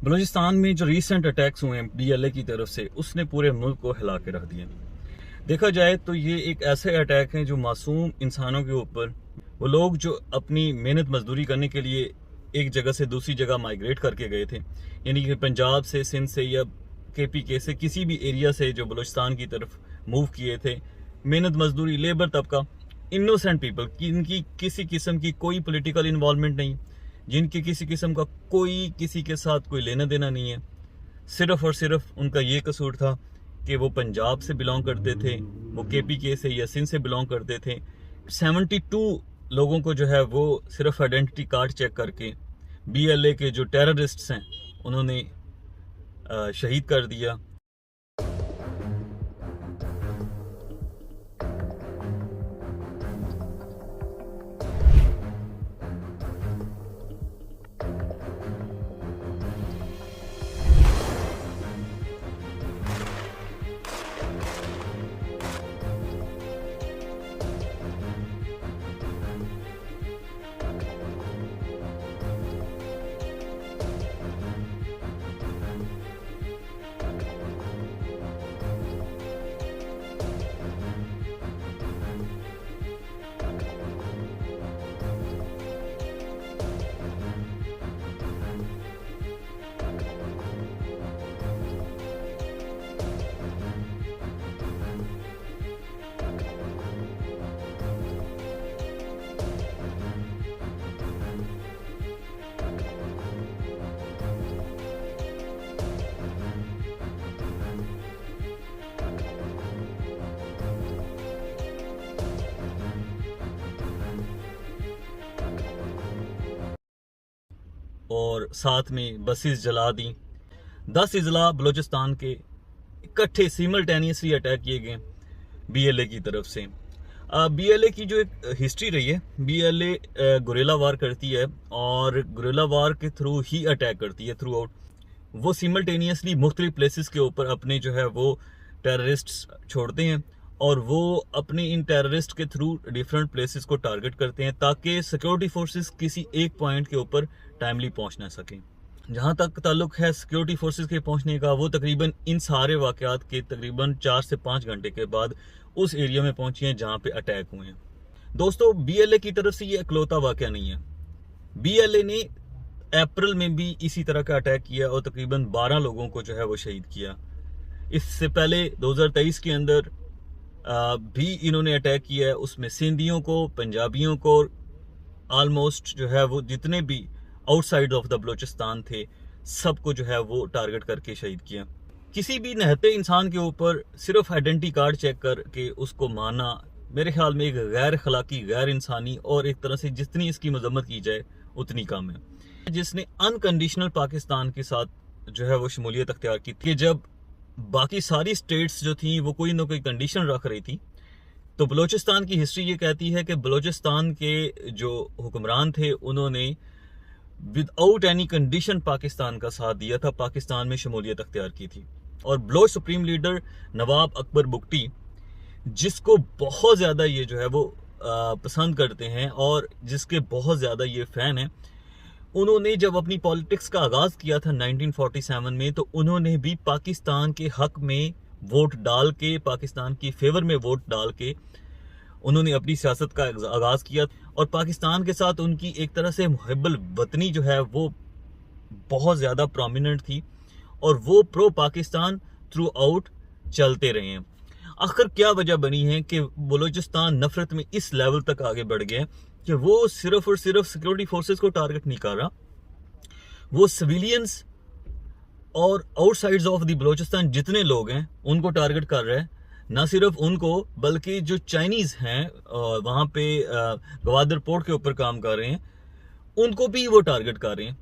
बलूचिस्तान में जो recent attacks हुए हैं BLA की तरफ से, उसने पूरे मुल्क को हिला के रख दिया। देखा जाए तो ये एक ऐसे अटैक हैं जो मासूम इंसानों के ऊपर, वो लोग जो अपनी मेहनत मजदूरी करने के लिए एक जगह से दूसरी जगह माइग्रेट करके गए थे, यानी कि पंजाब से, सिंध से या KPK से, किसी भी एरिया से जो बलूचिस्तान की तरफ मूव किए थे, मेहनत मजदूरी, लेबर तबका, इनोसेंट पीपल, इनकी किसी किस्म की कोई पॉलिटिकल इन्वॉल्वमेंट नहीं, जिनकी किसी किस्म का कोई किसी के साथ कोई लेना देना नहीं है। सिर्फ और सिर्फ उनका ये कसूर था कि वो पंजाब से बिलोंग करते थे, वो KPK से या सिंध से बिलोंग करते थे। 72 लोगों को जो है वो सिर्फ आइडेंटिटी कार्ड चेक करके BLA के जो टेररिस्ट्स हैं उन्होंने शहीद कर दिया। और साथ में बसेस जला दी। 10 अजला बलूचिस्तान के इकट्ठे सिमल्टेनियसली अटैक किए गए BLA की तरफ से। BLA की जो एक हिस्ट्री रही है, BLA गुरिल्ला वार करती है और गुरिल्ला वार के थ्रू ही अटैक करती है थ्रू आउट। वो सिमल्टेनियसली मुख्तलिफ प्लेसेस के ऊपर अपने जो है वो टेररिस्ट छोड़ते हैं और वो अपने इन टेररिस्ट के थ्रू डिफरेंट प्लेसेस को टारगेट करते हैं ताकि सिक्योरिटी फोर्सेस किसी एक पॉइंट के ऊपर टाइमली पहुंच ना सकें। जहां तक ताल्लुक है सिक्योरिटी फोर्सेस के पहुंचने का, वो तकरीबन इन सारे वाकयात के तकरीबन 4 से 5 घंटे के बाद उस एरिया में पहुंची हैं जहां पे अटैक हुए हैं। दोस्तों, BLA की तरफ से ये इकलौता वाकया नहीं है। BLA ने अप्रैल में भी इसी तरह का अटैक किया और तकरीबन 12 लोगों को जो है वो शहीद किया। इससे पहले 2023 के अंदर भी इन्होंने अटैक किया है, उसमें सिंधियों को, पंजाबियों को, ऑलमोस्ट जो है वो जितने भी आउटसाइड ऑफ द बलूचिस्तान थे, सबको जो है वो टारगेट करके शहीद किया। किसी भी निहत्ते इंसान के ऊपर सिर्फ आइडेंटिटी कार्ड चेक करके उसको मारना मेरे ख्याल में एक गैर अखलाकी, गैर इंसानी और एक तरह से जितनी इसकी मजम्मत की जाए उतनी कम है। जिसने अनकंडीशनल पाकिस्तान के साथ जो है वो शमूलियत अख्तियार की थी, जब बाकी सारी स्टेट्स जो थी वो कोई ना कोई कंडीशन रख रही थी, तो बलूचिस्तान की हिस्ट्री ये कहती है कि बलूचिस्तान के जो हुक्मरान थे उन्होंने विदाउट एनी कंडीशन पाकिस्तान का साथ दिया था, पाकिस्तान में शमूलियत अख्तियार की थी। और बलोच सुप्रीम लीडर नवाब अकबर बुगटी, जिसको बहुत ज़्यादा ये जो है वो पसंद करते हैं और जिसके बहुत ज़्यादा ये फ़ैन हैं, उन्होंने जब अपनी पॉलिटिक्स का आगाज़ किया था 1947 में, तो उन्होंने भी पाकिस्तान के हक में वोट डाल के, पाकिस्तान की फेवर में वोट डाल के उन्होंने अपनी सियासत का आगाज़ किया। और पाकिस्तान के साथ उनकी एक तरह से मुहब्बल वतनी जो है वो बहुत ज़्यादा प्रोमिनेंट थी और वो प्रो पाकिस्तान थ्रू आउट चलते रहे हैं। आखिर क्या वजह बनी है कि बलूचिस्तान नफरत में इस लेवल तक आगे बढ़ गए कि वो सिर्फ और सिर्फ सिक्योरिटी फोर्सेस को टारगेट नहीं कर रहा, वो सिविलियंस और आउटसाइड्स ऑफ द बलूचिस्तान जितने लोग हैं उनको टारगेट कर रहा है। ना सिर्फ उनको, बल्कि जो चाइनीज़ हैं वहाँ पे गवादर पोर्ट के ऊपर काम कर रहे हैं, उनको भी वो टारगेट कर रहे हैं।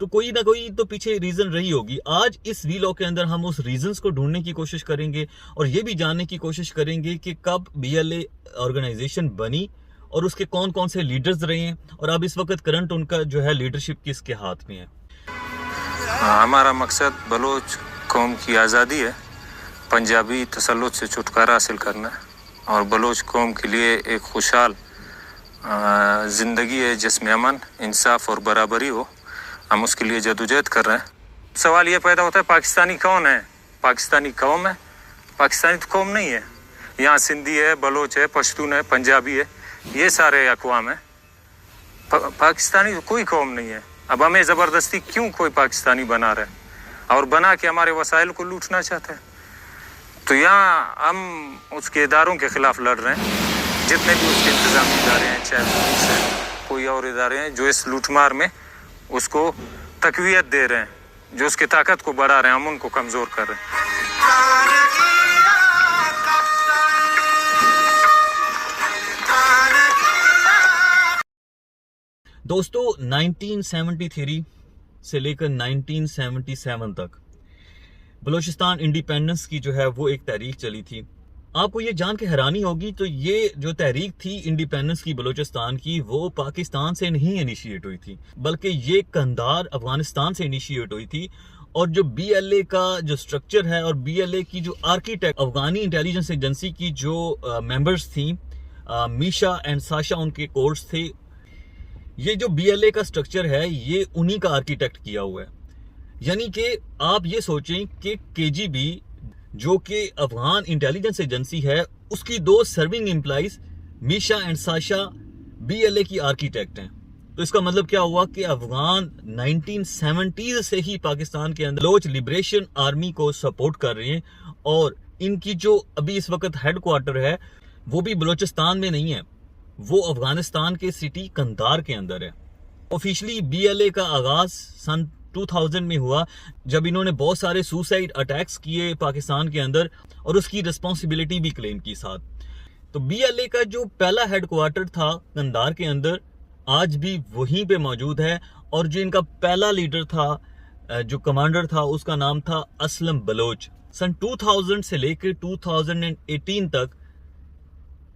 तो कोई ना कोई तो पीछे रीज़न रही होगी। आज इस वीलॉग के अंदर हम उस रीजंस को ढूंढने की कोशिश करेंगे और ये भी जानने की कोशिश करेंगे कि कब BLA ऑर्गेनाइजेशन बनी और उसके कौन कौन से लीडर्स रहे हैं और अब इस वक्त करंट उनका जो है लीडरशिप किसके हाथ में है। हमारा मकसद बलोच कौम की आज़ादी है, पंजाबी तसल्लुत से छुटकारा हासिल करना है और बलोच कौम के लिए एक खुशहाल ज़िंदगी है जिसमें अमन, इंसाफ और बराबरी हो। हम उसके लिए जदोजहद कर रहे हैं। सवाल ये पैदा होता है पाकिस्तानी कौन है? पाकिस्तानी कौम है? पाकिस्तानी तो कौम नहीं है। यहाँ सिंधी है, बलोच है, पश्तून है, पंजाबी है, ये सारे अक़वाम है। पाकिस्तानी तो कोई कौम नहीं है। अब हमें ज़बरदस्ती क्यों कोई पाकिस्तानी बना रहा है और बना के हमारे वसाइल को लूटना चाहता है? तो यहाँ हम उसके इदारों के ख़िलाफ़ लड़ रहे हैं, जितने भी उसके इंतज़ामी इदारे हैं, चाहे पुलिस है, कोई और इदारे हैं जो इस लूटमार में उसको तक़वियत दे रहे हैं, जो उसकी ताकत को बढ़ा रहे हैं, हम उनको कमज़ोर कर रहे हैं। दोस्तों 1973 से लेकर 1977 तक बलूचिस्तान इंडिपेंडेंस की जो है वो एक तहरीक चली थी। आपको ये जान के हैरानी होगी, तो ये जो तहरीक थी इंडिपेंडेंस की बलूचिस्तान की, वो पाकिस्तान से नहीं इनिशिएट हुई थी, बल्कि ये कंधार अफगानिस्तान से इनिशिएट हुई थी। और जो BLA का जो स्ट्रक्चर है और BLA की जो आर्किटेक्ट अफगानी इंटेलिजेंस एजेंसी की जो मेंबर्स थी, मीशा एंड साशा उनके कोर्स थे। ये जो BLA का स्ट्रक्चर है ये उन्हीं का आर्किटेक्ट किया हुआ है। यानी कि आप ये सोचें कि KGB जो कि अफगान इंटेलिजेंस एजेंसी है, उसकी 2 serving employees Misha and Sasha BLA की आर्किटेक्ट हैं। तो इसका मतलब क्या हुआ कि अफगान 1970s से ही पाकिस्तान के अंदर बलोच लिबरेशन आर्मी को सपोर्ट कर रहे हैं। और इनकी जो अभी इस वक्त हेडक्वार्टर है वो भी बलूचिस्तान में नहीं है, वो अफगानिस्तान के सिटी कंधार के अंदर है। ऑफिशियली BLA का आगाज सन 2000 में हुआ, जब इन्होंने बहुत सारे सुसाइड अटैक्स किए पाकिस्तान के अंदर और उसकी रिस्पॉन्सिबिलिटी भी क्लेम की साथ। तो BLA का जो पहला हेडक्वार्टर था कंधार के अंदर, आज भी वहीं पे मौजूद है। और जो इनका पहला लीडर था, जो कमांडर था, उसका नाम था असलम बलोच। सन 2000 से लेकर 2018 तक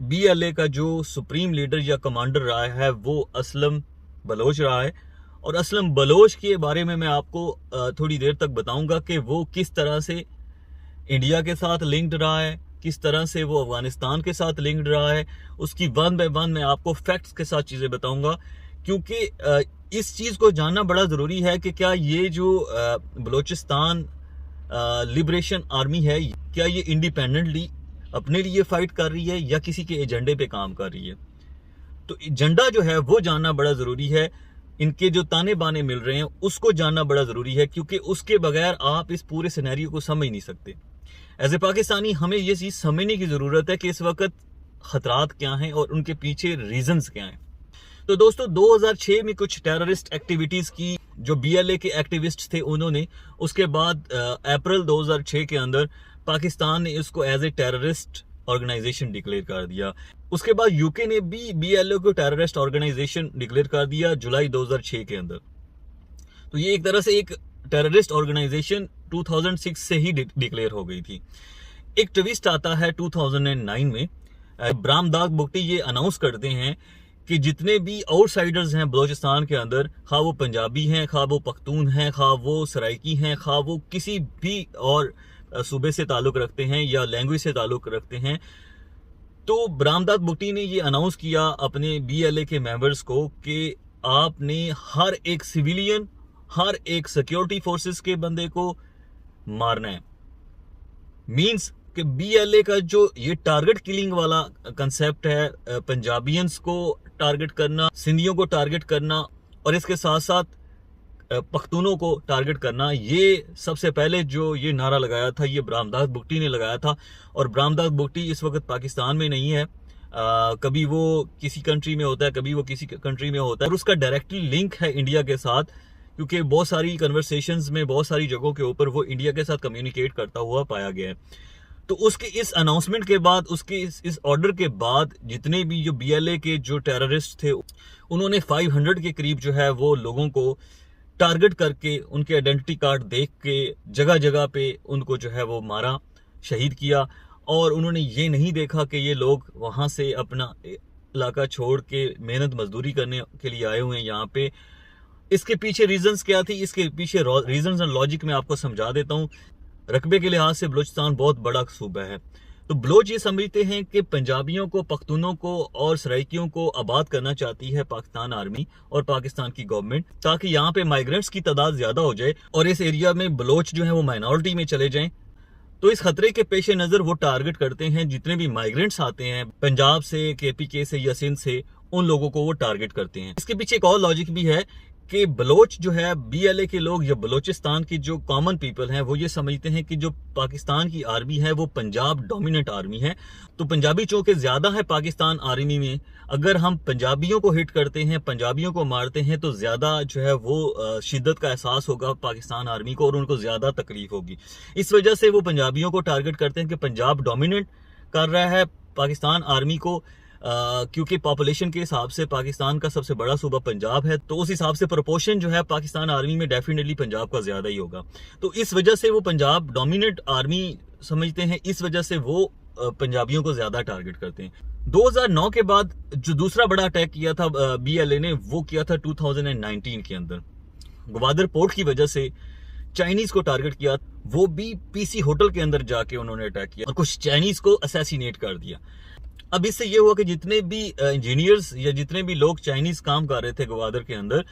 BLA का जो सुप्रीम लीडर या कमांडर रहा है वो असलम बलोच रहा है। और असलम बलोच के बारे में मैं आपको थोड़ी देर तक बताऊंगा कि वो किस तरह से इंडिया के साथ लिंक्ड रहा है, किस तरह से वो अफगानिस्तान के साथ लिंक्ड रहा है। उसकी 1 बाय 1 मैं आपको फैक्ट्स के साथ चीज़ें बताऊंगा, क्योंकि इस चीज़ को जानना बड़ा ज़रूरी है कि क्या ये जो बलूचिस्तान लिबरेशन आर्मी है, क्या ये इंडिपेंडेंटली अपने लिए फाइट कर रही है या किसी के एजेंडे पे काम कर रही है। तो एजेंडा जो है वो जानना बड़ा ज़रूरी है। इनके जो ताने बाने मिल रहे हैं उसको जानना बड़ा ज़रूरी है, क्योंकि उसके बगैर आप इस पूरे सिनेरियो को समझ नहीं सकते। एज ए पाकिस्तानी हमें ये चीज़ समझने की ज़रूरत है कि इस वक्त ख़तरात क्या हैं और उनके पीछे रीजंस क्या हैं। तो दोस्तों 2006 में कुछ टेररिस्ट एक्टिविटीज़ की जो BLA के एक्टिविस्ट थे उन्होंने, उसके बाद अप्रैल 2006 के अंदर पाकिस्तान ने इसको as a terrorist organization declare कर दिया। उसके बाद UK ने भी BLA को टेररिस्ट ऑर्गेनाइजेशन डिक्लेयर कर दिया जुलाई 2006 के अंदर। तो ये एक तरह से एक टेररिस्ट ऑर्गेनाइजेशन 2006 से ही डिक्लेयर हो गई थी। एक ट्विस्ट आता है 2009 में, ब्रामदाग बुगटी ये अनाउंस करते हैं कि जितने भी आउटसाइडर्स हैं बलूचिस्तान के अंदर, खा वो पंजाबी हैं, खा वो पख्तून हैं, खा वो सराइकी हैं, खा वो किसी भी और सूबे से ताल्लुक़ रखते हैं या लैंग्वेज से ताल्लुक़ रखते हैं, तो ब्रामदाग बुगटी ने ये अनाउंस किया अपने BLA के मेंबर्स को कि आपने हर एक सिविलियन, हर एक सिक्योरिटी फोर्सेस के बंदे को मारना है। मींस कि BLA का जो ये टारगेट किलिंग वाला कंसेप्ट है, पंजाबियंस को टारगेट करना, सिंधियों को टारगेट करना और इसके साथ साथ पख्तूनों को टारगेट करना, ये सबसे पहले जो ये नारा लगाया था ये ब्रामदाग बुगटी ने लगाया था। और ब्रामदाग बुगटी इस वक्त पाकिस्तान में नहीं है, कभी वो किसी कंट्री में होता है, कभी वो किसी कंट्री में होता है। और उसका डायरेक्टली लिंक है इंडिया के साथ, क्योंकि बहुत सारी कन्वर्सेशंस में बहुत सारी जगहों के ऊपर वो इंडिया के साथ कम्युनिकेट करता हुआ पाया गया है। तो उसके इस अनाउंसमेंट के बाद, उसके इस ऑर्डर के बाद जितने भी जो BLA के जो टेररिस्ट थे उन्होंने 500 के करीब जो है वो लोगों को टारगेट करके उनके आइडेंटिटी कार्ड देख के जगह जगह पे उनको जो है वो मारा, शहीद किया। और उन्होंने ये नहीं देखा कि ये लोग वहाँ से अपना इलाका छोड़ के मेहनत मजदूरी करने के लिए आए हुए हैं यहाँ पे। इसके पीछे रीजंस क्या थी, इसके पीछे रीजंस एंड लॉजिक मैं आपको समझा देता हूँ। रकबे के लिहाज से बलूचिस्तान बहुत बड़ा सूबा है, तो बलोच ये समझते हैं कि पंजाबियों को, पख्तूनों को और सराइकियों को आबाद करना चाहती है पाकिस्तान आर्मी और पाकिस्तान की गवर्नमेंट, ताकि यहाँ पे माइग्रेंट्स की तादाद ज्यादा हो जाए और इस एरिया में बलोच जो है वो माइनॉरिटी में चले जाएं। तो इस खतरे के पेश नजर वो टारगेट करते हैं जितने भी माइग्रेंट्स आते हैं पंजाब से, केपीके से या सिंध से, उन लोगों को वो टारगेट करते हैं। इसके पीछे एक और लॉजिक भी है कि बलोच जो है, बीएलए के लोग या बलोचिस्तान की जो कॉमन पीपल हैं, वो ये समझते हैं कि जो पाकिस्तान की आर्मी है वो पंजाब डोमिनेंट आर्मी है, तो पंजाबी चौके ज्यादा है पाकिस्तान आर्मी में। अगर हम पंजाबियों को हिट करते हैं, पंजाबियों को मारते हैं, तो ज्यादा जो है वो शिद्दत का एहसास होगा पाकिस्तान आर्मी को और उनको ज्यादा तकलीफ होगी। इस वजह से वो पंजाबियों को टारगेट करते हैं कि पंजाब डोमिनेट कर रहा है पाकिस्तान आर्मी को, क्योंकि पॉपुलेशन के हिसाब से पाकिस्तान का सबसे बड़ा सूबा पंजाब है, तो उस हिसाब से प्रोपोर्शन जो है पाकिस्तान आर्मी में डेफिनेटली पंजाब का ज्यादा ही होगा। तो इस वजह से वो पंजाब डोमिनेट आर्मी समझते हैं, इस वजह से वो पंजाबियों को ज्यादा टारगेट करते हैं। 2009 के बाद जो दूसरा बड़ा अटैक किया था बीएलए ने, वो किया था 2019 के अंदर। ग्वादर पोर्ट की वजह से चाइनीज को टारगेट किया, वो भी पीसी होटल के अंदर जाके उन्होंने अटैक किया और कुछ चाइनीज को असैसिनेट कर दिया। अब इससे ये हुआ कि जितने भी इंजीनियर्स या जितने भी लोग चाइनीज काम कर रहे थे ग्वादर के अंदर,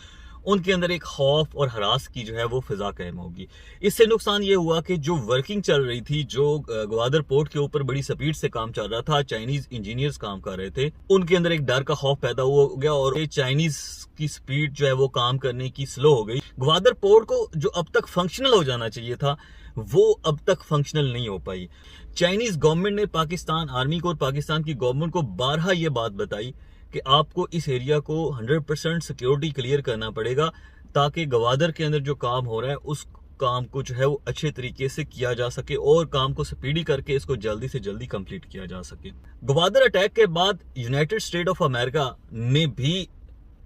उनके अंदर एक खौफ और हरास की जो है वो फिजा कायम होगी। इससे नुकसान ये हुआ कि जो वर्किंग चल रही थी, जो ग्वादर पोर्ट के ऊपर बड़ी स्पीड से काम चल रहा था, चाइनीज इंजीनियर्स काम कर रहे थे, उनके अंदर एक डर का खौफ पैदा हो गया और चाइनीज की स्पीड जो है वो काम करने की स्लो हो गई। ग्वादर पोर्ट को जो अब तक फंक्शनल हो जाना चाहिए था, वो अब तक फंक्शनल नहीं हो पाई। चाइनीज गवर्नमेंट ने पाकिस्तान आर्मी को और पाकिस्तान की गवर्नमेंट को बारहा ये बात बताई कि आपको इस एरिया को 100% सिक्योरिटी क्लियर करना पड़ेगा, ताकि ग्वादर के अंदर जो काम हो रहा है उस काम को जो है वो अच्छे तरीके से किया जा सके और काम को स्पीडी करके इसको जल्दी से जल्दी कंप्लीट किया जा सके। ग्वादर अटैक के बाद यूनाइटेड स्टेट ऑफ अमेरिका ने भी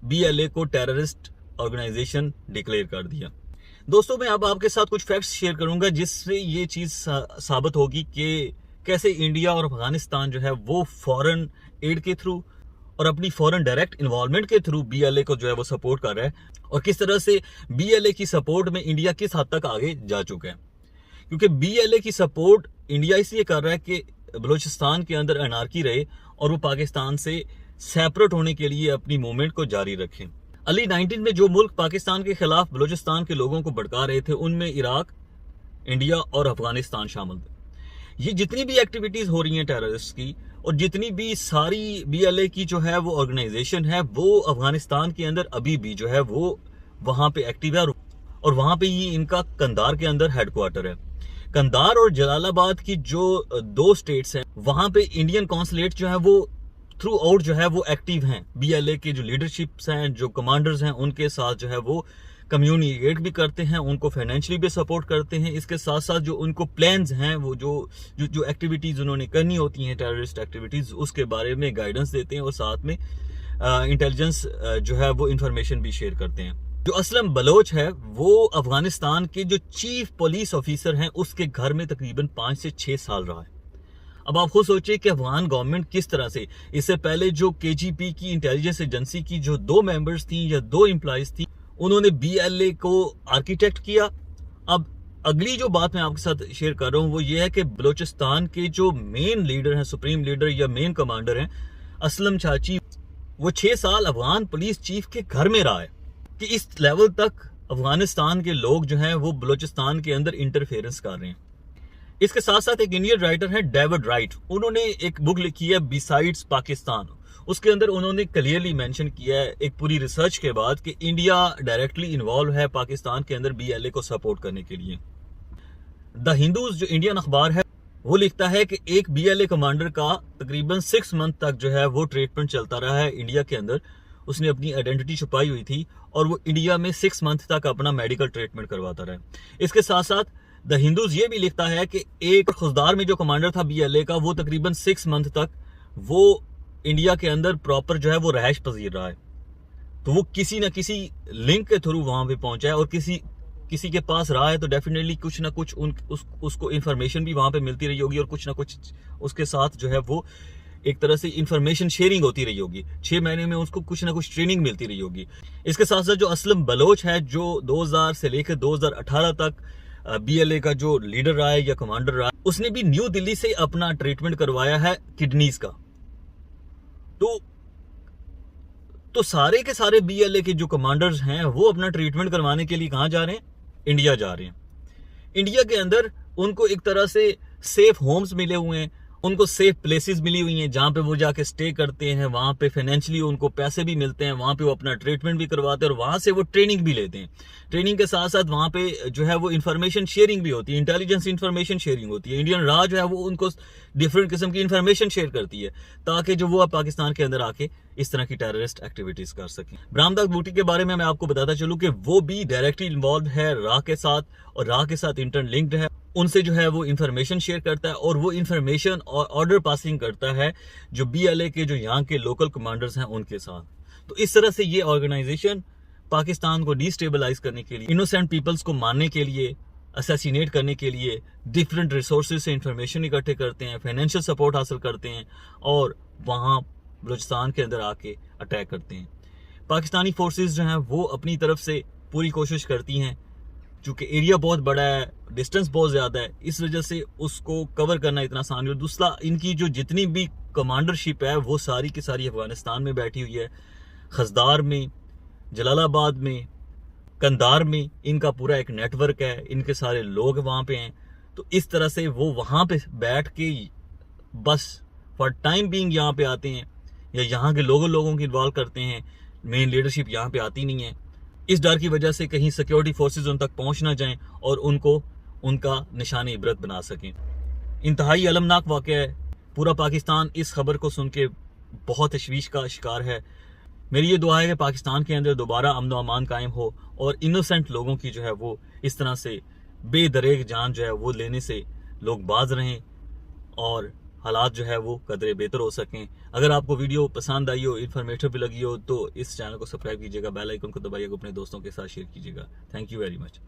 बीएलए को टेररिस्ट ऑर्गेनाइजेशन डिक्लेयर कर दिया। दोस्तों, मैं अब आपके साथ कुछ फैक्ट्स शेयर करूंगा जिससे ये चीज साबित होगी कि कैसे इंडिया और अफगानिस्तान जो है वो फॉरेन एड के थ्रू और अपनी फॉरेन डायरेक्ट इन्वॉल्वमेंट के थ्रू बीएलए को जो है वो सपोर्ट कर रहा है और किस तरह से बीएलए की सपोर्ट में इंडिया किस हद तक आगे जा चुका है। क्योंकि बीएलए की सपोर्ट इंडिया इसलिए कर रहा है कि बलूचिस्तान के अंदर अनारकी रहे और वो पाकिस्तान से सेपरेट होने के लिए अपनी मूवमेंट को जारी रखें। अर्ली 19 में जो मुल्क पाकिस्तान के खिलाफ बलूचिस्तान के लोगों को भड़का रहे थे, उनमें इराक, इंडिया और अफगानिस्तान शामिल थे। ये जितनी भी एक्टिविटीज हो रही हैं टेररिस्ट की और जितनी भी सारी बीएलए की जो है वो ऑर्गेनाइजेशन है, वो अफगानिस्तान के अंदर अभी भी जो है वो वहां पे एक्टिव है और वहां पे ही इनका कंधार के अंदर हेडक्वार्टर है। कंधार और जलालाबाद की जो दो स्टेट्स हैं, वहां पे इंडियन कॉन्सुलेट जो है वो थ्रू आउट जो है वो एक्टिव हैं। बीएलए के जो लीडरशिप्स हैं, जो कमांडर्स हैं, उनके साथ जो है वो कम्युनिकेट भी करते हैं, उनको फाइनेंशियली भी सपोर्ट करते हैं। इसके साथ साथ जो उनको प्लान्स हैं, वो जो एक्टिविटीज उन्होंने करनी होती हैं, टेररिस्ट एक्टिविटीज, उसके बारे में गाइडेंस देते हैं और साथ में इंटेलिजेंस जो है वो इंफॉर्मेशन भी शेयर करते हैं। जो असलम बलोच है, वो अफगानिस्तान के जो चीफ पुलिस ऑफिसर हैं, उसके घर में तकरीबन 5 से 6 साल रहा है। अब आप खुद सोचिए कि अफगान गवर्नमेंट किस तरह से, इससे पहले जो केजीपी की इंटेलिजेंस एजेंसी की जो 2 मेंबर्स थी या 2 एम्प्लॉइज थी, उन्होंने बीएलए को आर्किटेक्ट किया। अब अगली जो बात मैं आपके साथ शेयर कर रहा हूं वो ये है कि बलूचिस्तान के जो मेन लीडर हैं, सुप्रीम लीडर या मेन कमांडर हैं, असलम चाची, वो 6 साल अफगान पुलिस चीफ के घर में रहा है कि इस लेवल तक अफगानिस्तान के लोग जो हैं वो बलूचिस्तान के अंदर इंटरफेरेंस कर रहे हैं। इसके साथ साथ एक इंडियन राइटर है डेविड राइट, उन्होंने एक बुक लिखी है बिसाइड्स पाकिस्तान। उसके अंदर उन्होंने क्लियरली मेंशन किया है एक पूरी रिसर्च के बाद कि इंडिया डायरेक्टली इन्वॉल्व है पाकिस्तान के अंदर बीएलए को सपोर्ट करने के लिए। द हिंदूज जो इंडियन अखबार है, वो लिखता है कि एक बीएलए कमांडर का तकरीबन 6 मंथ तक जो है वो ट्रीटमेंट चलता रहा है इंडिया के अंदर। उसने अपनी आइडेंटिटी छुपाई हुई थी और वो इंडिया में 6 मंथ तक अपना मेडिकल ट्रीटमेंट करवाता रहा। इसके साथ साथ द हिंदूज ये भी लिखता है कि एक खुजदार में जो कमांडर था बीएलए का, वो तकरीबन 6 मंथ तक वो इंडिया के अंदर प्रॉपर जो है वो रहायश पजीर रहा है। तो वो किसी ना किसी लिंक के थ्रू वहां पे पहुंचा है और किसी के पास रहा है, तो डेफिनेटली कुछ ना कुछ उसको इन्फॉर्मेशन भी वहां पे मिलती रही होगी और कुछ ना कुछ उसके साथ जो है वो एक तरह से इन्फॉर्मेशन शेयरिंग होती रही होगी। 6 महीने में उसको कुछ ना कुछ ट्रेनिंग मिलती रही होगी। इसके साथ साथ जो असलम बलोच है, जो 2000 से लेकर 2018 तक BLA का जो लीडर रहा है या कमांडर रहा है, उसने भी न्यू दिल्ली से अपना ट्रीटमेंट करवाया है किडनीज का। तो सारे के सारे BLA के जो कमांडर्स हैं वो अपना ट्रीटमेंट करवाने के लिए कहाँ जा रहे हैं? इंडिया जा रहे हैं। इंडिया के अंदर उनको एक तरह से सेफ होम्स मिले हुए हैं, उनको सेफ प्लेसेस मिली हुई हैं जहाँ पे वो जाके स्टे करते हैं, वहाँ पे फाइनेंशियली उनको पैसे भी मिलते हैं, वहाँ पे वो अपना ट्रीटमेंट भी करवाते हैं और वहाँ से वो ट्रेनिंग भी लेते हैं। ट्रेनिंग के साथ साथ वहाँ पे जो है वो इन्फॉर्मेशन शेयरिंग भी होती है, इंटेलिजेंस इन्फॉर्मेशन शेयरिंग होती है। इंडियन राह जो है वो उनको डिफरेंट किस्म की इन्फॉर्मेशन शेयर करती है ताकि जो वो अब पाकिस्तान के अंदर आके इस तरह की टेररिस्ट एक्टिविटीज कर सकें। ब्राह्मदास बूटी के बारे में मैं आपको बताता चलूँ कि वो भी डायरेक्टली इन्वॉल्व है राह के साथ और राह के साथ इंटरलिंक्ड है। उनसे जो है वो इंफॉर्मेशन शेयर करता है और वो इंफॉर्मेशन और ऑर्डर पासिंग करता है जो BLA के जो यहाँ के लोकल कमांडर्स हैं उनके साथ। तो इस तरह से ये ऑर्गेनाइजेशन पाकिस्तान को डिस्टेबलाइज करने के लिए, इनोसेंट पीपल्स को मारने के लिए, असैसिनेट करने के लिए डिफरेंट रिसोर्सेज से इंफॉर्मेशन इकट्ठे करते हैं, फाइनेंशियल सपोर्ट हासिल करते हैं और वहाँ बलूचिस्तान के अंदर आके अटैक करते हैं। पाकिस्तानी फोर्सेस जो हैं वो अपनी तरफ से पूरी कोशिश करती हैं, चूँकि एरिया बहुत बड़ा है, डिस्टेंस बहुत ज़्यादा है, इस वजह से उसको कवर करना इतना आसान है। और दूसरा, इनकी जो जितनी भी कमांडरशिप है वो सारी की सारी अफगानिस्तान में बैठी हुई है। खजदार में, जलालाबाद में, कंधार में इनका पूरा एक नेटवर्क है, इनके सारे लोग वहाँ पे हैं। तो इस तरह से वो वहाँ पे बैठ के बस फॉर टाइम बीइंग यहाँ पे आते हैं या यहाँ के लोगों को इन्वॉल्व करते हैं। मेन लीडरशिप यहाँ पे आती नहीं है, इस डर की वजह से कहीं सिक्योरिटी फोर्सेस उन तक पहुँच ना जाएं और उनको उनका निशान इबरत बना सकें। इंतहाई अलमनाक वाक़या है। पूरा पाकिस्तान इस खबर को सुन के बहुत तशवीश का शिकार है। मेरी ये दुआ है कि पाकिस्तान के अंदर दोबारा अमन व अमान कायम हो और इनोसेंट लोगों की जो है वो इस तरह से बेदरेग जान जो है वो लेने से लोग बाज रहें और हालात जो है वो कदरे बेहतर हो सकें। अगर आपको वीडियो पसंद आई हो, इन्फॉर्मेटिव भी लगी हो तो इस चैनल को सब्सक्राइब कीजिएगा, बेल आइकन को दबाइएगा, अपने दोस्तों के साथ शेयर कीजिएगा। Thank you very much.